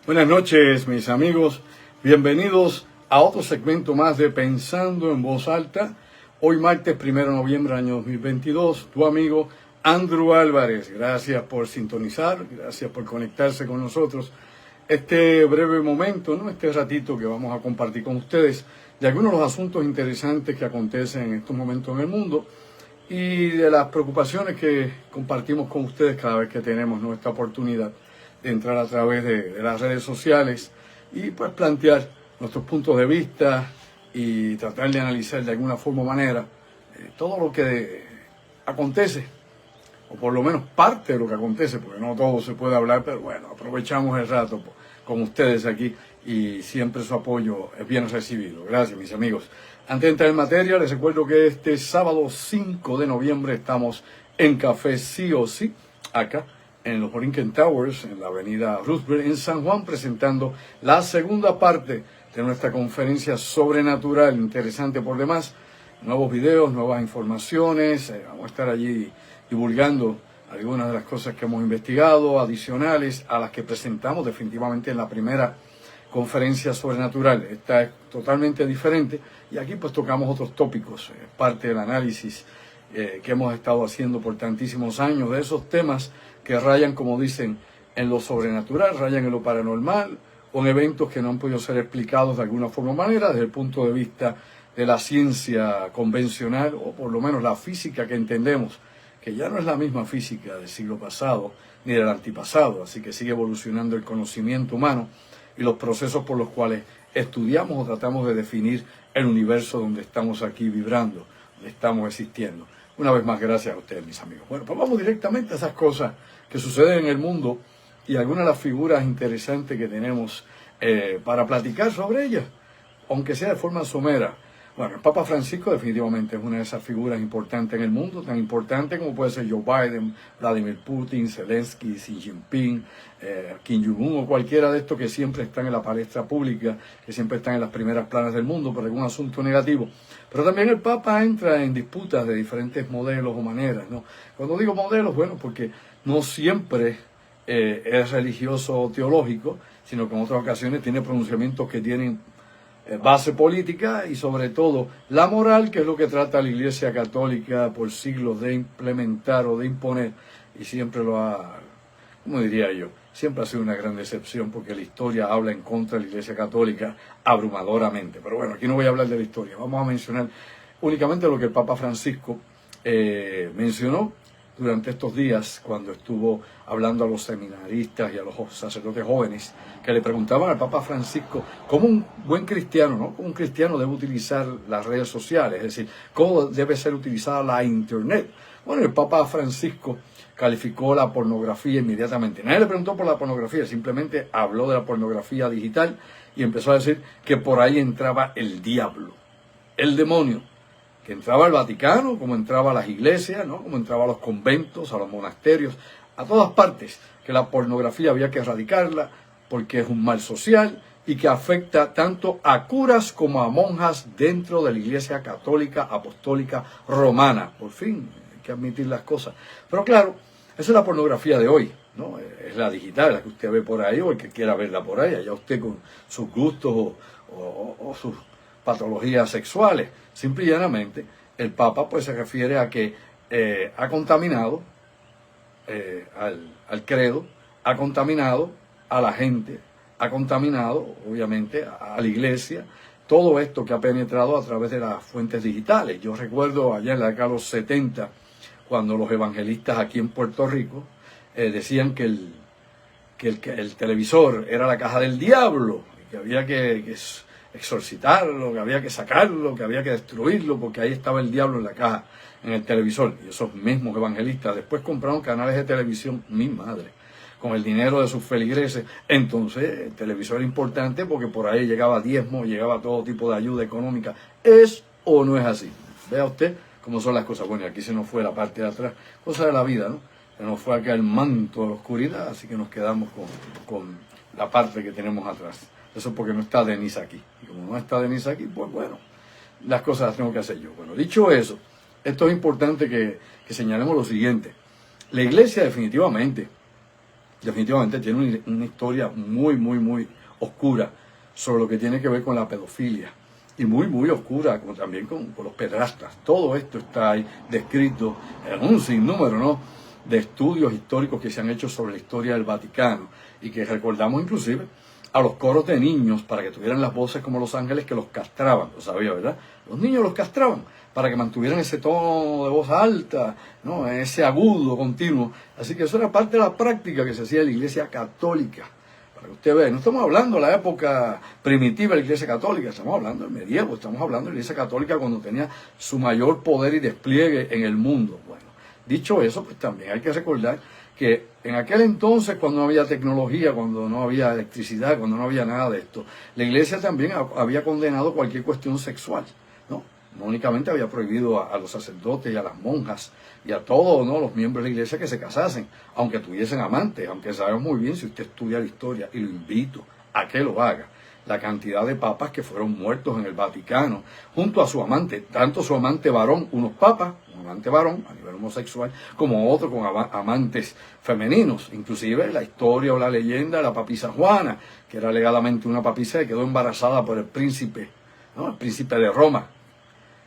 Buenas noches, mis amigos. Bienvenidos a otro segmento más de Pensando en Voz Alta. Hoy martes 1 de noviembre del año 2022, tu amigo Andrew Álvarez. Gracias por sintonizar, gracias por conectarse con nosotros. Este breve momento, este ratito que vamos a compartir con ustedes de algunos de los asuntos interesantes que acontecen en estos momentos en el mundo y de las preocupaciones que compartimos con ustedes cada vez que tenemos nuestra oportunidad de entrar a través de las redes sociales y pues plantear nuestros puntos de vista y tratar de analizar de alguna forma o manera todo lo que acontece, o por lo menos parte de lo que acontece, porque no todo se puede hablar, pero bueno, aprovechamos el rato con ustedes aquí y siempre su apoyo es bien recibido. Gracias, mis amigos. Antes de entrar en materia, les recuerdo que este sábado 5 de noviembre estamos en Café Sí o Sí, acá en los Borinquen Towers, en la avenida Roosevelt, en San Juan, presentando la segunda parte de nuestra conferencia sobrenatural, interesante por demás. Nuevos videos, nuevas informaciones, vamos a estar allí divulgando algunas de las cosas que hemos investigado, adicionales a las que presentamos definitivamente en la primera conferencia sobrenatural. Esta es totalmente diferente y aquí pues tocamos otros tópicos, parte del análisis que hemos estado haciendo por tantísimos años de esos temas que rayan, como dicen, en lo sobrenatural, rayan en lo paranormal, o en eventos que no han podido ser explicados de alguna forma o manera desde el punto de vista de la ciencia convencional, o por lo menos la física que entendemos, que ya no es la misma física del siglo pasado ni del antipasado, así que sigue evolucionando el conocimiento humano y los procesos por los cuales estudiamos o tratamos de definir el universo donde estamos aquí vibrando, donde estamos existiendo. Una vez más, gracias a ustedes, mis amigos. Bueno, pues vamos directamente a esas cosas que suceden en el mundo y algunas de las figuras interesantes que tenemos para platicar sobre ellas, aunque sea de forma somera. Bueno, el Papa Francisco definitivamente es una de esas figuras importantes en el mundo, tan importante como puede ser Joe Biden, Vladimir Putin, Zelensky, Xi Jinping, Kim Jong-un o cualquiera de estos que siempre están en la palestra pública, que siempre están en las primeras planas del mundo por algún asunto negativo. Pero también el Papa entra en disputas de diferentes modelos o maneras, ¿no? Cuando digo modelos, bueno, porque no siempre es religioso o teológico, sino que en otras ocasiones tiene pronunciamientos que tienen base política y sobre todo la moral, que es lo que trata la Iglesia Católica por siglos de implementar o de imponer, y siempre lo ha, ¿cómo diría yo? Siempre ha sido una gran decepción porque la historia habla en contra de la Iglesia Católica abrumadoramente. Pero bueno, aquí no voy a hablar de la historia, vamos a mencionar únicamente lo que el Papa Francisco mencionó durante estos días cuando estuvo hablando a los seminaristas y a los sacerdotes jóvenes que le preguntaban al Papa Francisco cómo un buen cristiano, ¿no? Cómo un cristiano debe utilizar las redes sociales, es decir, cómo debe ser utilizada la Internet. Bueno, el Papa Francisco calificó la pornografía inmediatamente. Nadie le preguntó por la pornografía, simplemente habló de la pornografía digital y empezó a decir que por ahí entraba el diablo, el demonio, que entraba al Vaticano, como entraba a las iglesias, ¿no? Como entraba a los conventos, a los monasterios, a todas partes, que la pornografía había que erradicarla porque es un mal social y que afecta tanto a curas como a monjas dentro de la Iglesia Católica Apostólica Romana. Por fin, hay que admitir las cosas. Pero claro, esa es la pornografía de hoy, ¿no? Es la digital, la que usted ve por ahí o el que quiera verla por ahí, allá usted con sus gustos o sus patologías sexuales. Simple y llanamente, el Papa pues se refiere a que ha contaminado al credo, ha contaminado a la gente, ha contaminado obviamente a la iglesia, todo esto que ha penetrado a través de las fuentes digitales. Yo recuerdo allá en la década de los 70, cuando los evangelistas aquí en Puerto Rico decían que el televisor era la caja del diablo, que había que exorcitarlo, que había que sacarlo, que había que destruirlo, porque ahí estaba el diablo en la caja, en el televisor. Y esos mismos evangelistas después compraron canales de televisión, mi madre, con el dinero de sus feligreses. Entonces el televisor era importante porque por ahí llegaba diezmo, llegaba todo tipo de ayuda económica. ¿Es o no es así? Vea usted cómo son las cosas. Bueno, y aquí se nos fue la parte de atrás, cosa de la vida, ¿no? Se nos fue acá el manto de la oscuridad, así que nos quedamos con la parte que tenemos atrás. Eso porque no está Denise aquí. Y como no está Denise aquí, pues bueno, las cosas las tengo que hacer yo. Bueno, dicho eso, esto es importante que señalemos lo siguiente. La iglesia definitivamente definitivamente tiene una historia muy oscura sobre lo que tiene que ver con la pedofilia. Y muy oscura, como también con los pederastas. Todo esto está ahí descrito en un sinnúmero, ¿no?, de estudios históricos que se han hecho sobre la historia del Vaticano y que recordamos inclusive a los coros de niños para que tuvieran las voces como los ángeles, que los castraban, lo sabía, ¿verdad? Los niños los castraban para que mantuvieran ese tono de voz alta, ¿no?, ese agudo continuo. Así que eso era parte de la práctica que se hacía en la Iglesia Católica. Para que usted vea, no estamos hablando de la época primitiva de la Iglesia Católica, estamos hablando del medievo, estamos hablando de la Iglesia Católica cuando tenía su mayor poder y despliegue en el mundo. Bueno, dicho eso, pues también hay que recordar que en aquel entonces, cuando no había tecnología, cuando no había electricidad, cuando no había nada de esto, la Iglesia también había condenado cualquier cuestión sexual, ¿no? No únicamente había prohibido a los sacerdotes y a las monjas y a todos, ¿no?, los miembros de la Iglesia que se casasen, aunque tuviesen amantes, aunque sabemos muy bien, si usted estudia la historia, y lo invito a que lo haga, la cantidad de papas que fueron muertos en el Vaticano, junto a su amante, tanto su amante varón, unos papas, un amante varón a nivel homosexual, como otro con amantes femeninos. Inclusive la historia o la leyenda de la papisa Juana, que era alegadamente una papisa que quedó embarazada por el príncipe, ¿no?, el príncipe de Roma,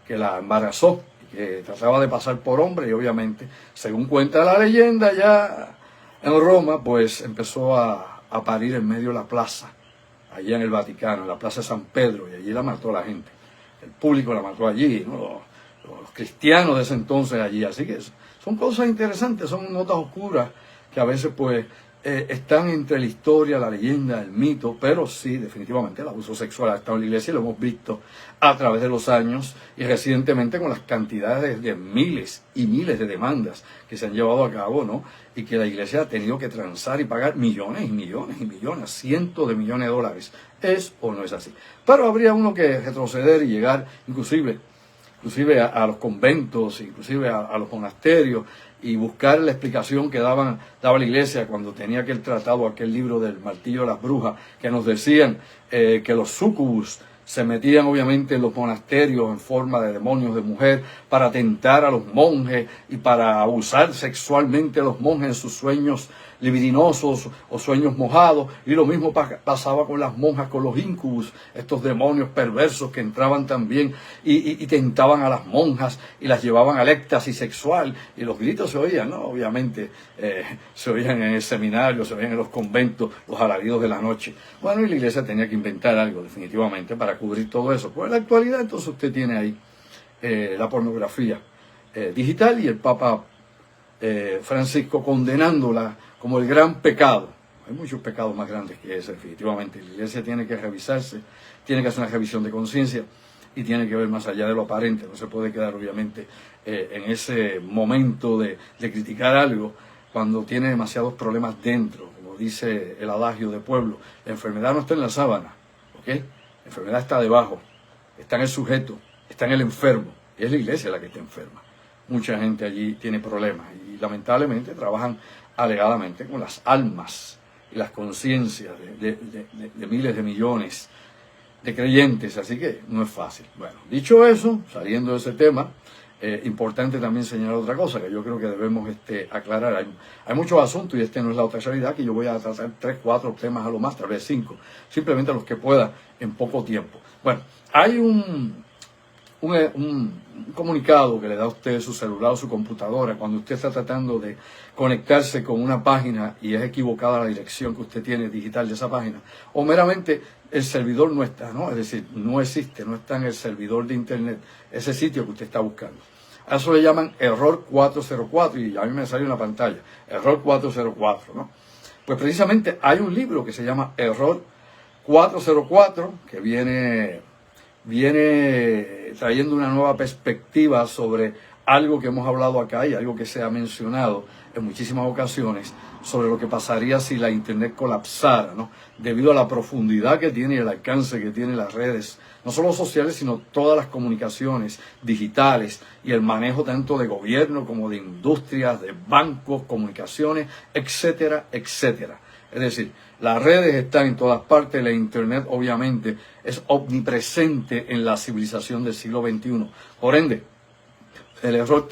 que la embarazó, que trataba de pasar por hombre, y obviamente, según cuenta la leyenda, ya en Roma, pues empezó a parir en medio de la plaza, allá en el Vaticano, en la plaza de San Pedro, y allí la mató la gente. El público la mató allí, ¿no?, los cristianos de ese entonces allí. Así que son cosas interesantes, son notas oscuras que a veces pues están entre la historia, la leyenda, el mito, pero sí, definitivamente el abuso sexual ha estado en la Iglesia y lo hemos visto a través de los años y recientemente con las cantidades de miles y miles de demandas que se han llevado a cabo, ¿no?, y que la Iglesia ha tenido que transar y pagar millones y millones y millones, cientos de millones de dólares. ¿Es o no es así? Pero habría uno que retroceder y llegar inclusive a los conventos, inclusive a los monasterios, y buscar la explicación que daba la Iglesia cuando tenía aquel tratado, aquel libro del martillo de las brujas, que nos decían que los sucubus se metían obviamente en los monasterios en forma de demonios de mujer para tentar a los monjes y para abusar sexualmente a los monjes en sus sueños libidinosos o sueños mojados, y lo mismo pasaba con las monjas, con los incubus, estos demonios perversos que entraban también y tentaban a las monjas y las llevaban al éxtasis sexual, y los gritos se oían, ¿no?, obviamente se oían en el seminario, se oían en los conventos, los alaridos de la noche. Bueno, y la Iglesia tenía que inventar algo definitivamente para cubrir todo eso. Pues en la actualidad entonces usted tiene ahí la pornografía digital, y el Papa Francisco condenándola como el gran pecado. Hay muchos pecados más grandes que ese, definitivamente. La Iglesia tiene que revisarse, tiene que hacer una revisión de conciencia y tiene que ver más allá de lo aparente. No se puede quedar, obviamente, en ese momento de criticar algo cuando tiene demasiados problemas dentro. Como dice el adagio de pueblo, la enfermedad no está en la sábana, ¿ok? La enfermedad está debajo, está en el sujeto, está en el enfermo. Y es la Iglesia la que está enferma. Mucha gente allí tiene problemas y lamentablemente trabajan alegadamente con las almas y las conciencias de miles de millones de creyentes, así que no es fácil. Bueno, dicho eso, saliendo de ese tema, importante también señalar otra cosa que yo creo que debemos aclarar. Hay muchos asuntos y no es la otra realidad, que yo voy a tratar 3, 4 temas a lo más, tal vez 5, simplemente los que pueda en poco tiempo. Bueno, hay un comunicado que le da a usted su celular o su computadora cuando usted está tratando de conectarse con una página y es equivocada la dirección que usted tiene digital de esa página, o meramente el servidor no está, ¿no? Es decir, no existe, no está en el servidor de internet ese sitio que usted está buscando. A eso le llaman error 404 y a mí me sale en la pantalla, error 404, ¿no? Pues precisamente hay un libro que se llama Error 404 que viene trayendo una nueva perspectiva sobre algo que hemos hablado acá y algo que se ha mencionado en muchísimas ocasiones sobre lo que pasaría si la internet colapsara, ¿no? Debido a la profundidad que tiene y el alcance que tienen las redes, no solo sociales, sino todas las comunicaciones digitales y el manejo tanto de gobierno como de industrias, de bancos, comunicaciones, etcétera, etcétera. Es decir, las redes están en todas partes, la internet obviamente es omnipresente en la civilización del siglo XXI. Por ende, el error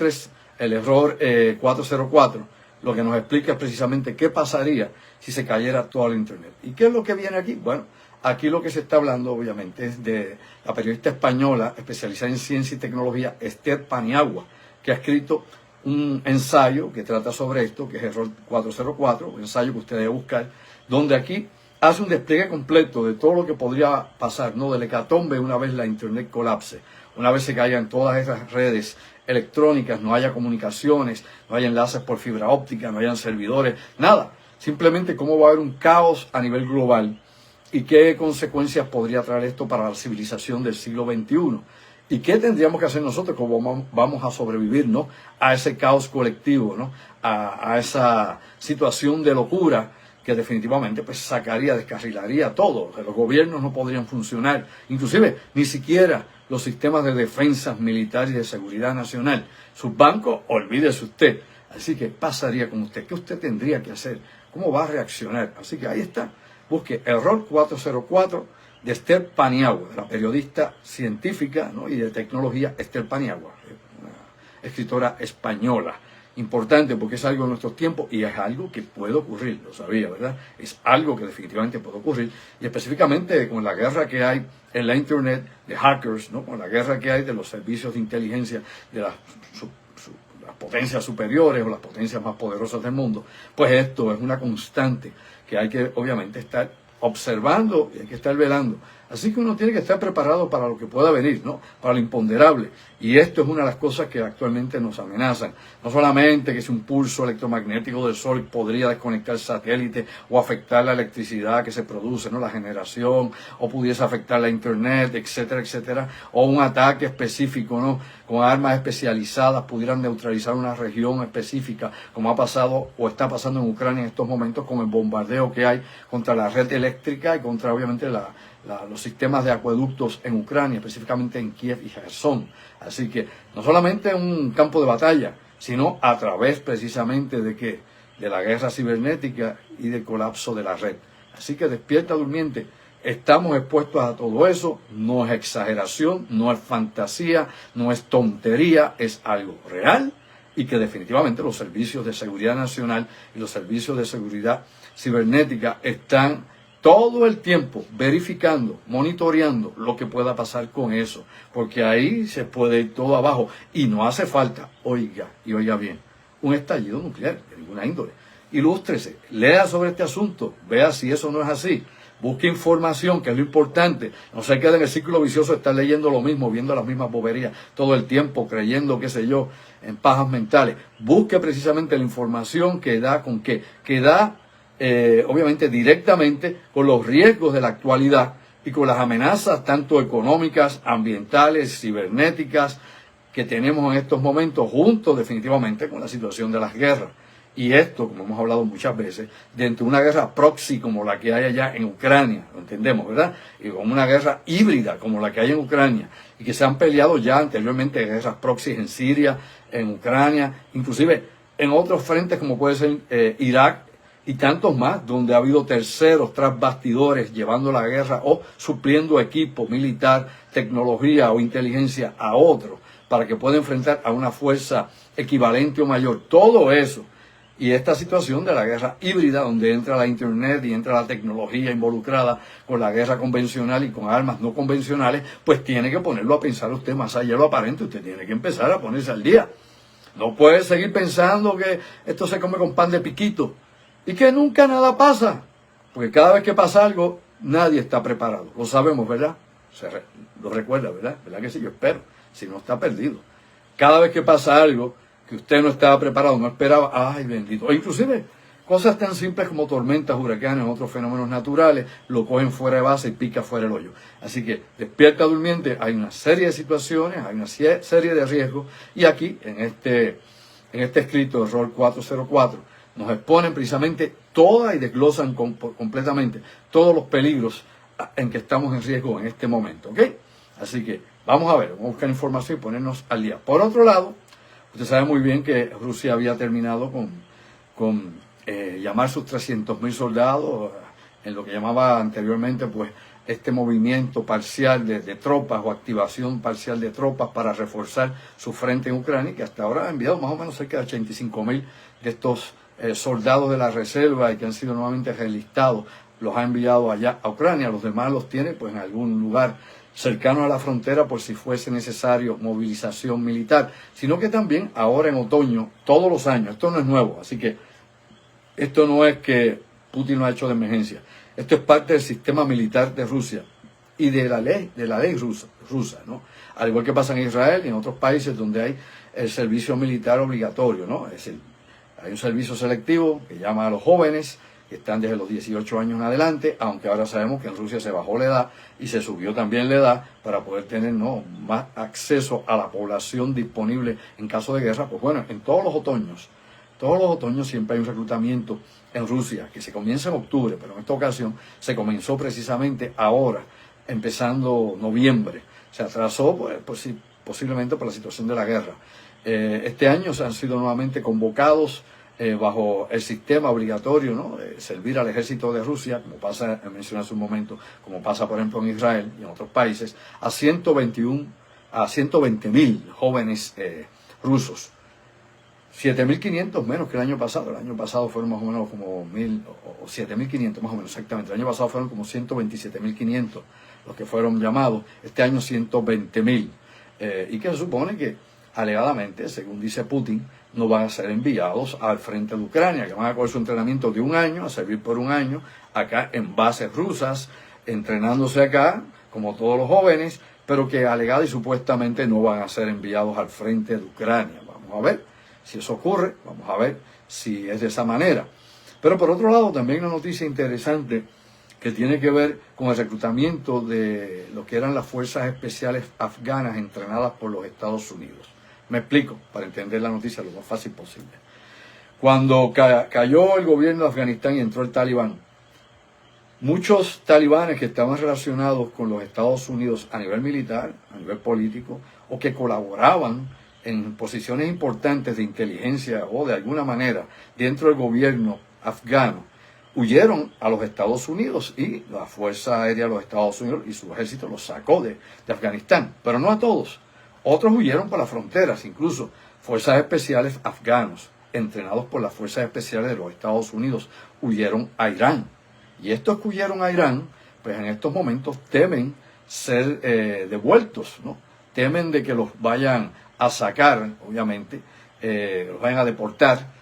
404 lo que nos explica es precisamente qué pasaría si se cayera todo el Internet. ¿Y qué es lo que viene aquí? Bueno, aquí lo que se está hablando, obviamente, es de la periodista española especializada en ciencia y tecnología, Esther Paniagua, que ha escrito un ensayo que trata sobre esto, que es Error 404, un ensayo que usted debe buscar, donde aquí hace un despliegue completo de todo lo que podría pasar, ¿no? Del hecatombe una vez la Internet colapse, una vez se caigan todas esas redes electrónicas, no haya comunicaciones, no haya enlaces por fibra óptica, no hayan servidores, nada. Simplemente cómo va a haber un caos a nivel global y qué consecuencias podría traer esto para la civilización del siglo XXI. ¿Y qué tendríamos que hacer nosotros? ¿Cómo vamos a sobrevivir, ¿no? A ese caos colectivo, ¿no? A esa situación de locura que definitivamente pues sacaría, descarrilaría todo. Los gobiernos no podrían funcionar, inclusive ni siquiera los sistemas de defensa militar y de seguridad nacional. Sus bancos, olvídese usted. Así que, ¿qué pasaría con usted? ¿Qué usted tendría que hacer? ¿Cómo va a reaccionar? Así que ahí está. Busque Error 404 de Esther Paniagua, la periodista científica, ¿no? y de tecnología Esther Paniagua, una escritora española. Importante porque es algo de nuestros tiempos y es algo que puede ocurrir, lo sabía, ¿verdad? Es algo que definitivamente puede ocurrir y específicamente con la guerra que hay en la Internet de hackers, ¿no? Con la guerra que hay de los servicios de inteligencia de las potencias superiores o las potencias más poderosas del mundo, pues esto es una constante que hay que obviamente estar observando y hay que estar velando. Así que uno tiene que estar preparado para lo que pueda venir, ¿no? Para lo imponderable. Y esto es una de las cosas que actualmente nos amenazan. No solamente que si un pulso electromagnético del Sol podría desconectar satélites o afectar la electricidad que se produce, ¿no? La generación, o pudiese afectar la Internet, etcétera, etcétera. O un ataque específico, ¿no? Con armas especializadas pudieran neutralizar una región específica, como ha pasado o está pasando en Ucrania en estos momentos con el bombardeo que hay contra la red eléctrica y contra obviamente los sistemas de acueductos en Ucrania, específicamente en Kiev y Gerson. Así que no solamente un campo de batalla, sino a través precisamente de la guerra cibernética y del colapso de la red. Así que despierta durmiente. Estamos expuestos a todo eso, no es exageración, no es fantasía, no es tontería, es algo real y que definitivamente los servicios de seguridad nacional y los servicios de seguridad cibernética están todo el tiempo verificando, monitoreando lo que pueda pasar con eso, porque ahí se puede ir todo abajo y no hace falta, oiga bien, un estallido nuclear de ninguna índole. Ilústrese, lea sobre este asunto, vea si eso no es así. Busque información, que es lo importante. No se quede en el círculo vicioso de estar leyendo lo mismo, viendo las mismas boberías todo el tiempo, creyendo, qué sé yo, en pajas mentales. Busque precisamente la información que da con qué, que da obviamente directamente con los riesgos de la actualidad y con las amenazas tanto económicas, ambientales, cibernéticas que tenemos en estos momentos, junto definitivamente con la situación de las guerras. Y esto, como hemos hablado muchas veces, dentro de una guerra proxy como la que hay allá en Ucrania, lo entendemos, ¿verdad? Y con una guerra híbrida como la que hay en Ucrania, y que se han peleado ya anteriormente guerras proxy en Siria, en Ucrania, inclusive en otros frentes como puede ser Irak y tantos más, donde ha habido terceros tras bastidores llevando la guerra o supliendo equipo militar, tecnología o inteligencia a otros para que pueda enfrentar a una fuerza equivalente o mayor. Todo eso. Y esta situación de la guerra híbrida, donde entra la Internet y entra la tecnología involucrada con la guerra convencional y con armas no convencionales, pues tiene que ponerlo a pensar usted más allá de lo aparente. Usted tiene que empezar a ponerse al día. No puede seguir pensando que esto se come con pan de piquito y que nunca nada pasa. Porque cada vez que pasa algo, nadie está preparado. Lo sabemos, ¿verdad? Lo recuerda, ¿verdad? ¿Verdad que sí? Yo espero. Si no, está perdido. Cada vez que pasa algo que usted no estaba preparado, no esperaba, ¡ay, bendito! O inclusive cosas tan simples como tormentas, huracanes, otros fenómenos naturales, lo cogen fuera de base y pica fuera el hoyo. Así que despierta durmiente, hay una serie de situaciones, hay una serie de riesgos, y aquí, en este escrito, Error 404, nos exponen precisamente todas y desglosan completamente todos los peligros en que estamos en riesgo en este momento, ¿ok? Así que vamos a ver, vamos a buscar información y ponernos al día. Por otro lado, usted sabe muy bien que Rusia había terminado con llamar sus 300.000 soldados en lo que llamaba anteriormente pues este movimiento parcial de tropas o activación parcial de tropas para reforzar su frente en Ucrania, que hasta ahora ha enviado más o menos cerca de 85.000 de estos soldados de la reserva y que han sido nuevamente relistados, los ha enviado allá a Ucrania. Los demás los tiene pues en algún lugar cercano a la frontera por si fuese necesario movilización militar, sino que también ahora en otoño, todos los años, esto no es nuevo, así que esto no es que Putin lo ha hecho de emergencia, esto es parte del sistema militar de Rusia y de la ley rusa, ¿no? Al igual que pasa en Israel y en otros países donde hay el servicio militar obligatorio, ¿no? Es decir, hay un servicio selectivo que llama a los jóvenes, que están desde los 18 años en adelante, aunque ahora sabemos que en Rusia se bajó la edad y se subió también la edad para poder tener más acceso a la población disponible en caso de guerra. Pues bueno, en todos los otoños siempre hay un reclutamiento en Rusia, que se comienza en octubre, pero en esta ocasión se comenzó precisamente ahora, empezando noviembre. Se atrasó pues, posiblemente por la situación de la guerra. Este año se han sido nuevamente convocados bajo el sistema obligatorio, ¿no?, de servir al ejército de Rusia, como pasa, mencioné hace un momento, como pasa por ejemplo en Israel y en otros países, a 120.000 jóvenes rusos. 7.500 menos que el año pasado. El año pasado fueron más o menos como 1.000 o 7.500 más o menos, exactamente. El año pasado fueron como 127.500 los que fueron llamados. Este año 120.000. Y que se supone que, alegadamente, según dice Putin, no van a ser enviados al frente de Ucrania, que van a coger su entrenamiento de un año, a servir por un año, acá en bases rusas, entrenándose acá, como todos los jóvenes, pero que alegada y supuestamente no van a ser enviados al frente de Ucrania. Vamos a ver si eso ocurre, vamos a ver si es de esa manera. Pero por otro lado, también una noticia interesante que tiene que ver con el reclutamiento de lo que eran las fuerzas especiales afganas entrenadas por los Estados Unidos. Me explico, para entender la noticia lo más fácil posible. Cuando cayó el gobierno de Afganistán y entró el Talibán, muchos talibanes que estaban relacionados con los Estados Unidos a nivel militar, a nivel político, o que colaboraban en posiciones importantes de inteligencia o de alguna manera dentro del gobierno afgano, huyeron a los Estados Unidos y la Fuerza Aérea de los Estados Unidos y su ejército los sacó de Afganistán, pero no a todos. Otros huyeron por las fronteras, incluso fuerzas especiales afganos, entrenados por las fuerzas especiales de los Estados Unidos, huyeron a Irán. Y estos que huyeron a Irán, pues en estos momentos temen ser devueltos, ¿no? Temen de que los vayan a sacar, obviamente, los vayan a deportar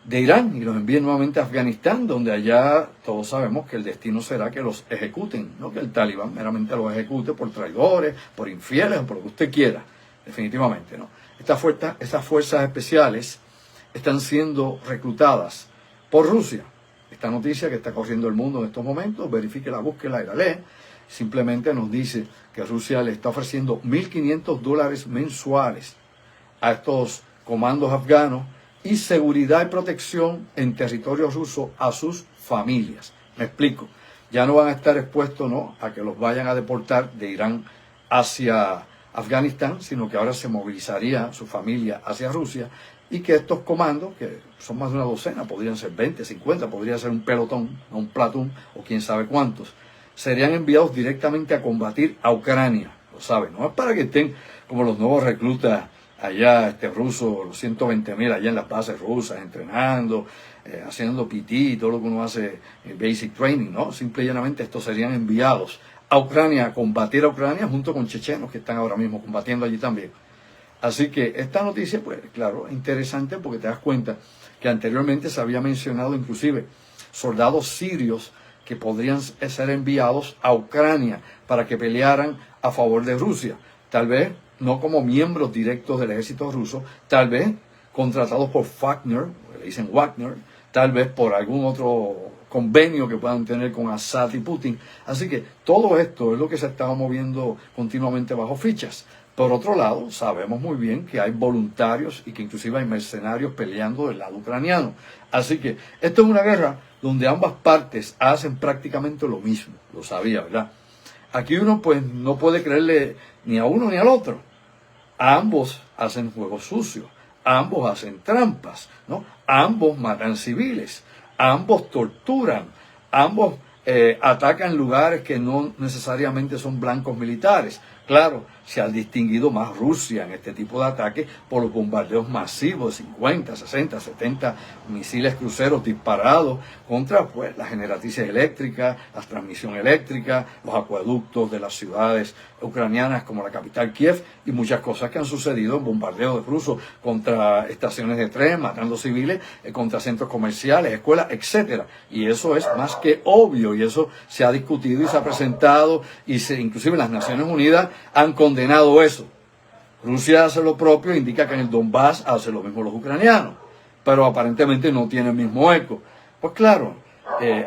de Irán y los envíen nuevamente a Afganistán, donde allá todos sabemos que el destino será que los ejecuten, no que el Talibán meramente los ejecute por traidores, por infieles o por lo que usted quiera, definitivamente, ¿no? Estas fuerzas especiales están siendo reclutadas por Rusia. Esta noticia que está corriendo el mundo en estos momentos, verifique la búsqueda y la lee, simplemente nos dice que Rusia le está ofreciendo $1.500 mensuales a estos comandos afganos y seguridad y protección en territorio ruso a sus familias. Me explico, ya no van a estar expuestos, ¿no?, a que los vayan a deportar de Irán hacia Afganistán, sino que ahora se movilizaría su familia hacia Rusia y que estos comandos, que son más de una docena, podrían ser 20, 50, podría ser un pelotón, no un platón o quién sabe cuántos, serían enviados directamente a combatir a Ucrania. Lo saben, no es para que estén como los nuevos reclutas allá rusos, los 120.000 allá en las bases rusas, entrenando, haciendo PT y todo lo que uno hace en basic training, ¿no? Simple y llanamente estos serían enviados a Ucrania, a combatir a Ucrania junto con chechenos que están ahora mismo combatiendo allí también. Así que esta noticia, pues claro, es interesante porque te das cuenta que anteriormente se había mencionado inclusive soldados sirios que podrían ser enviados a Ucrania para que pelearan a favor de Rusia. Tal vez no como miembros directos del ejército ruso, tal vez contratados por Wagner, le dicen Wagner, tal vez por algún otro convenio que puedan tener con Assad y Putin. Así que todo esto es lo que se está moviendo continuamente bajo fichas. Por otro lado, sabemos muy bien que hay voluntarios y que inclusive hay mercenarios peleando del lado ucraniano. Así que esto es una guerra donde ambas partes hacen prácticamente lo mismo. Lo sabía, ¿verdad? Aquí uno pues no puede creerle ni a uno ni al otro. Ambos hacen juegos sucios, ambos hacen trampas, ¿no? Ambos matan civiles, ambos torturan, ambos atacan lugares que no necesariamente son blancos militares. Claro, se ha distinguido más Rusia en este tipo de ataques por los bombardeos masivos de 50, 60, 70 misiles cruceros disparados contra pues, las generatrices eléctricas, la transmisión eléctrica, los acueductos de las ciudades ucranianas como la capital Kiev y muchas cosas que han sucedido en bombardeos rusos contra estaciones de tren, matando civiles, contra centros comerciales, escuelas, etcétera. Y eso es más que obvio y eso se ha discutido y se ha presentado y inclusive las Naciones Unidas han condenado eso. Rusia hace lo propio, indica que en el Donbass hace lo mismo los ucranianos, pero aparentemente no tiene el mismo eco. Pues claro,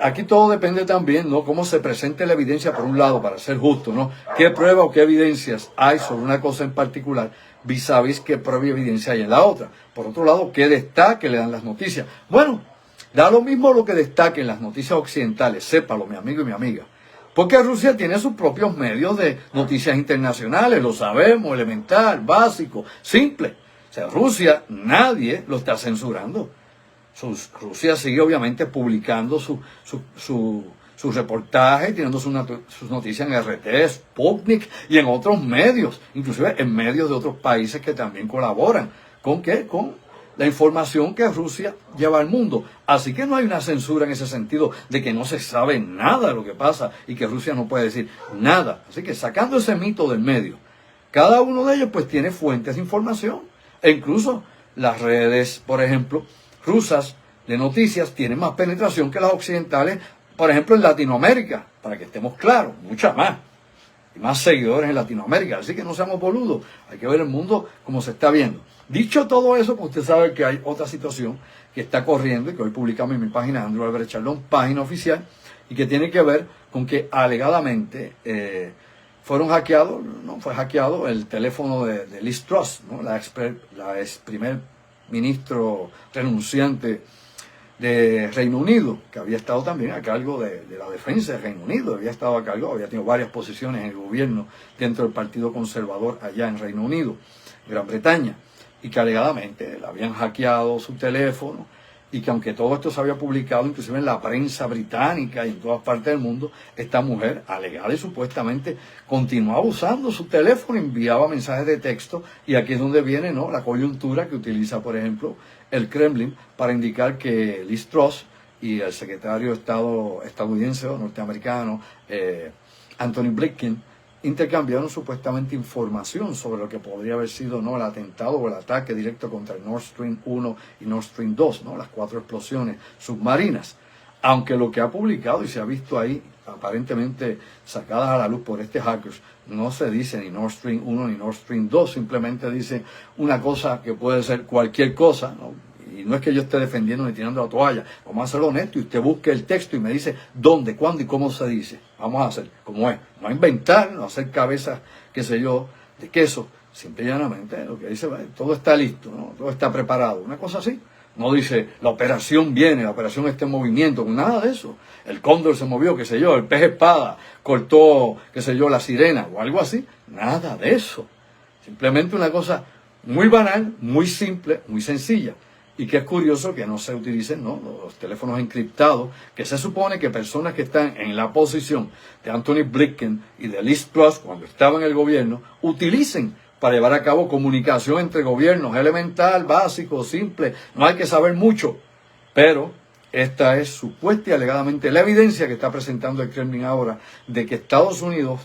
aquí todo depende también, ¿no? Cómo se presente la evidencia por un lado, para ser justo, ¿no? ¿Qué prueba o qué evidencias hay sobre una cosa en particular vis a vis qué prueba y evidencia hay en la otra? Por otro lado, ¿qué destaque le dan las noticias? Bueno, da lo mismo lo que destaquen las noticias occidentales, sépalo, mi amigo y mi amiga. Porque Rusia tiene sus propios medios de noticias internacionales, lo sabemos, elemental, básico, simple. O sea, Rusia, nadie lo está censurando. Rusia sigue obviamente publicando sus reportajes, teniendo sus noticias en RT, Sputnik y en otros medios, inclusive en medios de otros países que también colaboran. ¿Con qué? Con la información que Rusia lleva al mundo. Así que no hay una censura en ese sentido de que no se sabe nada de lo que pasa y que Rusia no puede decir nada. Así que sacando ese mito del medio, cada uno de ellos pues tiene fuentes de información. E incluso las redes, por ejemplo, rusas de noticias tienen más penetración que las occidentales, por ejemplo en Latinoamérica, para que estemos claros, mucha más. Y más seguidores en Latinoamérica. Así que no seamos boludos. Hay que ver el mundo como se está viendo. Dicho todo eso, pues usted sabe que hay otra situación que está corriendo y que hoy publicamos en mi página Andrew Álvarez Charlón, página oficial, y que tiene que ver con que alegadamente fueron hackeados, no fue hackeado el teléfono de Liz Truss, ¿no? la ex primer ministro renunciante de Reino Unido, que había estado también a cargo de la defensa de Reino Unido, había estado a cargo, había tenido varias posiciones en el gobierno dentro del Partido Conservador allá en Reino Unido, Gran Bretaña, y que alegadamente le habían hackeado su teléfono y que aunque todo esto se había publicado inclusive en la prensa británica y en todas partes del mundo, esta mujer alegada y supuestamente continuaba usando su teléfono, enviaba mensajes de texto y aquí es donde viene, ¿no?, la coyuntura que utiliza, por ejemplo, el Kremlin para indicar que Liz Truss y el secretario de Estado estadounidense o norteamericano Anthony Blinken intercambiaron supuestamente información sobre lo que podría haber sido, ¿no?, el atentado o el ataque directo contra el Nord Stream 1 y Nord Stream 2, ¿no?, las 4 explosiones submarinas. Aunque lo que ha publicado y se ha visto ahí, aparentemente sacadas a la luz por este hackers, no se dice ni Nord Stream 1 ni Nord Stream 2, simplemente dice una cosa que puede ser cualquier cosa, ¿no? Y no es que yo esté defendiendo ni tirando la toalla, vamos a hacerlo honesto y usted busque el texto y me dice dónde, cuándo y cómo se dice. Vamos a hacer como es, no inventar, no hacer cabezas, qué sé yo, de queso. Simple y llanamente lo que dice, todo está listo, ¿no? Todo está preparado, una cosa así. No dice, la operación viene, la operación está en movimiento, nada de eso. El cóndor se movió, qué sé yo, el pez espada cortó, qué sé yo, la sirena o algo así. Nada de eso. Simplemente una cosa muy banal, muy simple, muy sencilla. Y que es curioso que no se utilicen, ¿no?, los teléfonos encriptados, que se supone que personas que están en la posición de Anthony Blinken y de Liz Truss cuando estaban en el gobierno, utilicen para llevar a cabo comunicación entre gobiernos, elemental, básico, simple, no hay que saber mucho. Pero esta es supuesta y alegadamente la evidencia que está presentando el Kremlin ahora de que Estados Unidos,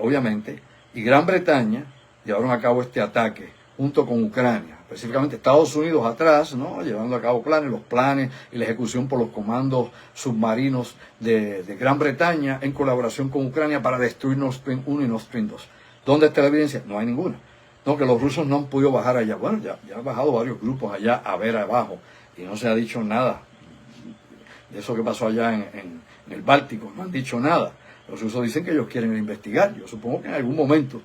obviamente, y Gran Bretaña llevaron a cabo este ataque junto con Ucrania. Específicamente Estados Unidos atrás, ¿no?, llevando a cabo los planes y la ejecución por los comandos submarinos de Gran Bretaña en colaboración con Ucrania para destruir Nord Stream 1 y Nord Stream 2. ¿Dónde está la evidencia? No hay ninguna. No, que los rusos no han podido bajar allá. Bueno, ya han bajado varios grupos allá a ver abajo y no se ha dicho nada de eso que pasó allá en el Báltico. No han dicho nada. Los rusos dicen que ellos quieren investigar. Yo supongo que en algún momento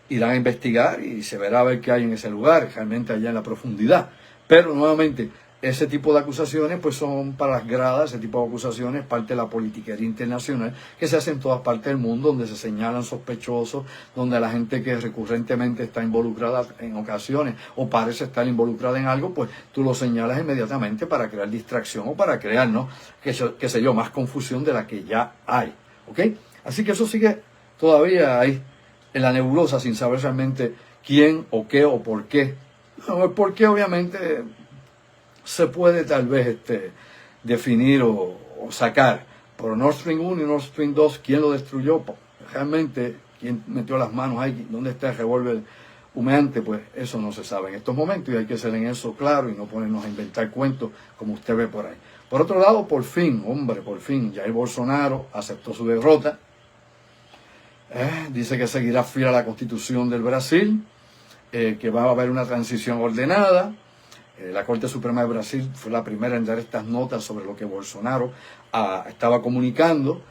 irán a investigar y se verá a ver qué hay en ese lugar, realmente allá en la profundidad. Pero nuevamente, ese tipo de acusaciones pues son para las gradas, ese tipo de acusaciones parte de la politiquería internacional que se hace en todas partes del mundo, donde se señalan sospechosos, donde la gente que recurrentemente está involucrada en ocasiones o parece estar involucrada en algo, pues tú lo señalas inmediatamente para crear distracción o para crear, ¿no?, qué sé yo, más confusión de la que ya hay. ¿Ok? Así que eso sigue todavía ahí en la nebulosa sin saber realmente quién o qué o por qué. No, el por qué obviamente se puede tal vez definir o sacar. Por Nord Stream 1 y Nord Stream 2, ¿quién lo destruyó? Realmente, ¿quién metió las manos ahí? ¿Dónde está el revólver humeante? Pues eso no se sabe en estos momentos y hay que ser en eso claro y no ponernos a inventar cuentos como usted ve por ahí. Por otro lado, por fin, Jair Bolsonaro aceptó su derrota. Dice que seguirá fiel a la Constitución del Brasil, que va a haber una transición ordenada. La Corte Suprema de Brasil fue la primera en dar estas notas sobre lo que Bolsonaro estaba comunicando.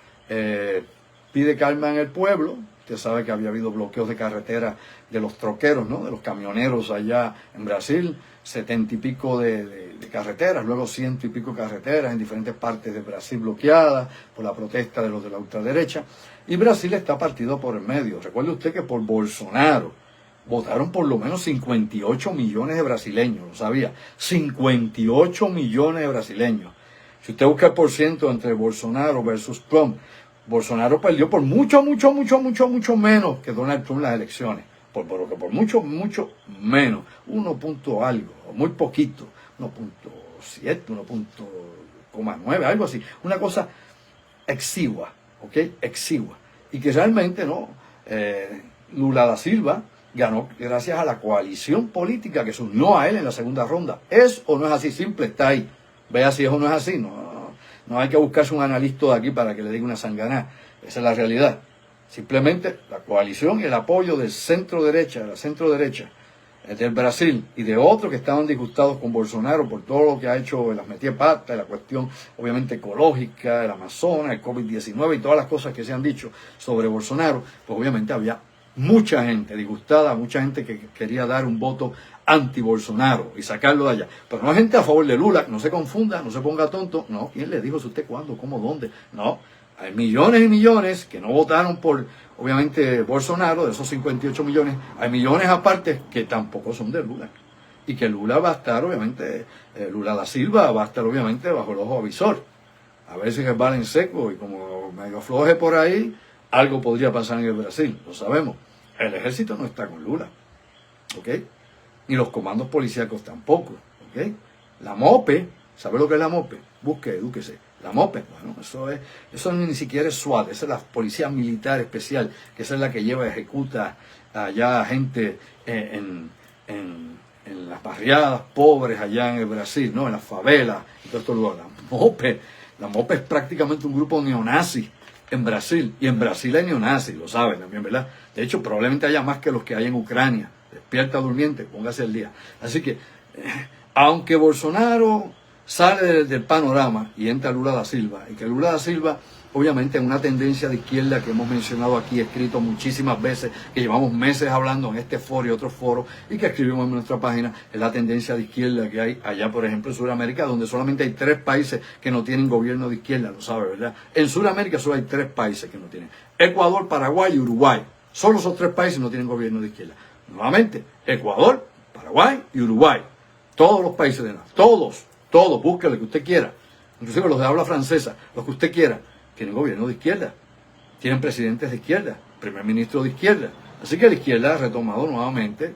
Pide calma en el pueblo. Usted sabe que había habido bloqueos de carretera de los troqueros, ¿no? De los camioneros allá en Brasil, 70 y pico de carreteras, luego 100 y pico carreteras en diferentes partes de Brasil bloqueadas por la protesta de los de la ultraderecha. Y Brasil está partido por el medio. Recuerde usted que por Bolsonaro votaron por lo menos 58 millones de brasileños, lo sabía, 58 millones de brasileños. Si usted busca el porciento entre Bolsonaro versus Trump, Bolsonaro perdió por mucho menos que Donald Trump las elecciones. Por mucho menos. 1 punto algo, muy poquito. 1.7, 1.9, algo así. Una cosa exigua, ¿ok? Exigua. Y que realmente, ¿no? Lula da Silva ganó gracias a la coalición política que se unió a él en la segunda ronda. ¿Es o no es así? Simple, está ahí. Vea si es o no es así. No hay que buscarse un analista de aquí para que le diga una sanganá. Esa es la realidad. Simplemente la coalición y el apoyo del centro-derecha, de la centro-derecha, del Brasil y de otros que estaban disgustados con Bolsonaro por todo lo que ha hecho en las metidas la cuestión obviamente ecológica, el Amazonas, el COVID-19 y todas las cosas que se han dicho sobre Bolsonaro, pues obviamente había mucha gente disgustada, mucha gente que quería dar un voto anti-Bolsonaro y sacarlo de allá. Pero no hay gente a favor de Lula, no se confunda, no se ponga tonto. No, ¿quién le dijo eso a usted? ¿Cuándo? ¿Cómo? ¿Dónde? No, hay millones y millones que no votaron por, obviamente, Bolsonaro, de esos 58 millones, hay millones aparte que tampoco son de Lula. Y que Lula va a estar, obviamente, Lula da Silva va a estar, obviamente, bajo el ojo avisor. A ver si resbala en seco y como medio afloje por ahí, algo podría pasar en el Brasil, lo sabemos. El ejército no está con Lula, ¿ok? Ni los comandos policíacos tampoco, ¿ok? La MOPE, ¿sabe lo que es la MOPE? Busque, edúquese. La MOPE, bueno, eso ni siquiera es SWAT, esa es la Policía Militar Especial, que esa es la que lleva, ejecuta allá gente en las barriadas pobres allá en el Brasil, ¿no? En las favelas y todo esto lugar. La MOPE es prácticamente un grupo neonazi en Brasil, y en Brasil hay neonazis, lo saben también, ¿verdad? De hecho, probablemente haya más que los que hay en Ucrania. Despierta durmiente, póngase el día. Así que, aunque Bolsonaro sale del panorama y entra Lula da Silva, y que Lula da Silva, obviamente, en una tendencia de izquierda que hemos mencionado aquí, escrito muchísimas veces, que llevamos meses hablando en este foro y otros foros, y que escribimos en nuestra página, es la tendencia de izquierda que hay allá, por ejemplo, en Sudamérica, donde solamente hay 3 países que no tienen gobierno de izquierda, lo sabe, ¿verdad? En Sudamérica solo hay 3 países que no tienen. Ecuador, Paraguay y Uruguay. Solo esos 3 países no tienen gobierno de izquierda. Nuevamente, Ecuador, Paraguay y Uruguay. Todos los países de nada. Todos, búsquele lo que usted quiera. Inclusive los de habla francesa, los que usted quiera. Tienen gobierno de izquierda, tienen presidentes de izquierda, primer ministro de izquierda. Así que la izquierda ha retomado nuevamente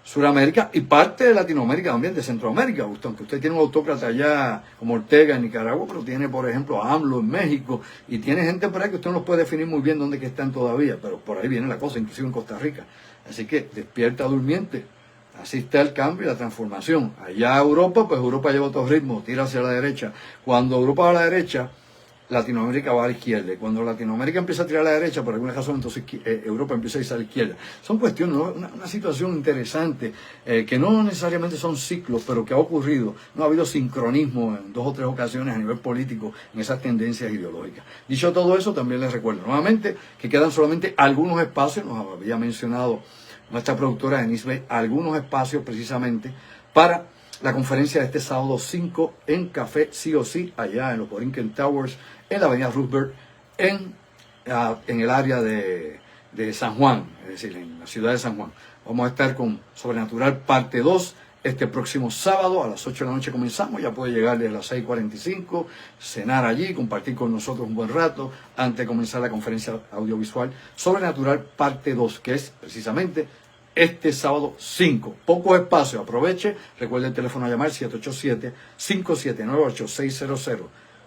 Sudamérica y parte de Latinoamérica también, de Centroamérica. Aunque usted tiene un autócrata allá como Ortega en Nicaragua, pero tiene, por ejemplo, a AMLO en México y tiene gente por ahí que usted no los puede definir muy bien dónde que están todavía, pero por ahí viene la cosa, inclusive en Costa Rica. Así que despierta durmiente. Así está el cambio y la transformación. Allá Europa, pues Europa lleva otro ritmo, tira hacia la derecha. Cuando Europa va a la derecha, Latinoamérica va a la izquierda, y cuando Latinoamérica empieza a tirar a la derecha, por alguna razón, entonces Europa empieza a irse a la izquierda. Son cuestiones, ¿no? una situación interesante, que no necesariamente son ciclos, pero que ha ocurrido. No ha habido sincronismo en 2 o 3 ocasiones a nivel político en esas tendencias ideológicas. Dicho todo eso, también les recuerdo nuevamente que quedan solamente algunos espacios, nos había mencionado nuestra productora Denise, algunos espacios precisamente para la conferencia de este sábado 5 en Café Sí o Sí, allá en los Borinquen Towers, en la avenida Roosevelt, en el área de San Juan, es decir, en la ciudad de San Juan. Vamos a estar con Sobrenatural parte 2 este próximo sábado a las 8 de la noche comenzamos. Ya puede llegar desde las 6:45, cenar allí, compartir con nosotros un buen rato antes de comenzar la conferencia audiovisual Sobrenatural parte 2, que es precisamente este sábado 5. Poco espacio, aproveche. Recuerde el teléfono a llamar 787-579-8600.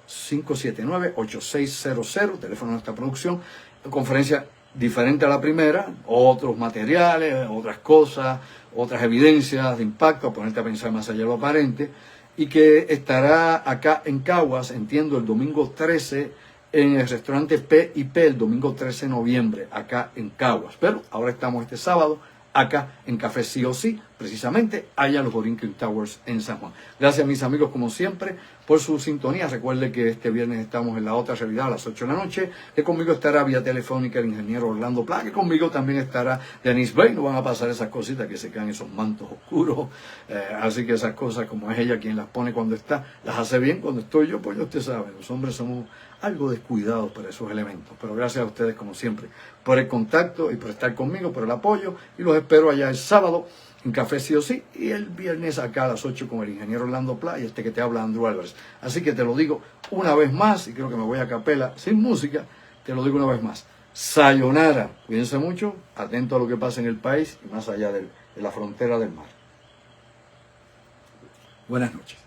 579-8600, teléfono de nuestra producción. Conferencia diferente a la primera, otros materiales, otras cosas, otras evidencias de impacto, a ponerte a pensar más allá de lo aparente, y que estará acá en Caguas, entiendo, el domingo 13 en el restaurante P&P, el domingo 13 de noviembre, acá en Caguas. Pero ahora estamos este sábado acá en Café Sí o Sí, precisamente allá en los Borinquen Towers en San Juan. Gracias, mis amigos, como siempre, por su sintonía. Recuerde que este viernes estamos en La Otra Realidad a las 8 de la noche, que conmigo estará vía telefónica el ingeniero Orlando Pla, que conmigo también estará Denise Bay. No van a pasar esas cositas que se caen, esos mantos oscuros, así que esas cosas, como es ella quien las pone cuando está, las hace bien. Cuando estoy yo, pues ya usted sabe, los hombres somos algo descuidados para esos elementos, pero gracias a ustedes como siempre por el contacto y por estar conmigo, por el apoyo, y los espero allá el sábado en Café Sí o Sí y el viernes acá a las 8 con el ingeniero Orlando Pla y este que te habla, Andrew Álvarez. Así que te lo digo una vez más, y creo que me voy a capela sin música, te lo digo una vez más: sayonara, cuídense mucho, atento a lo que pasa en el país y más allá de la frontera del mar. Buenas noches.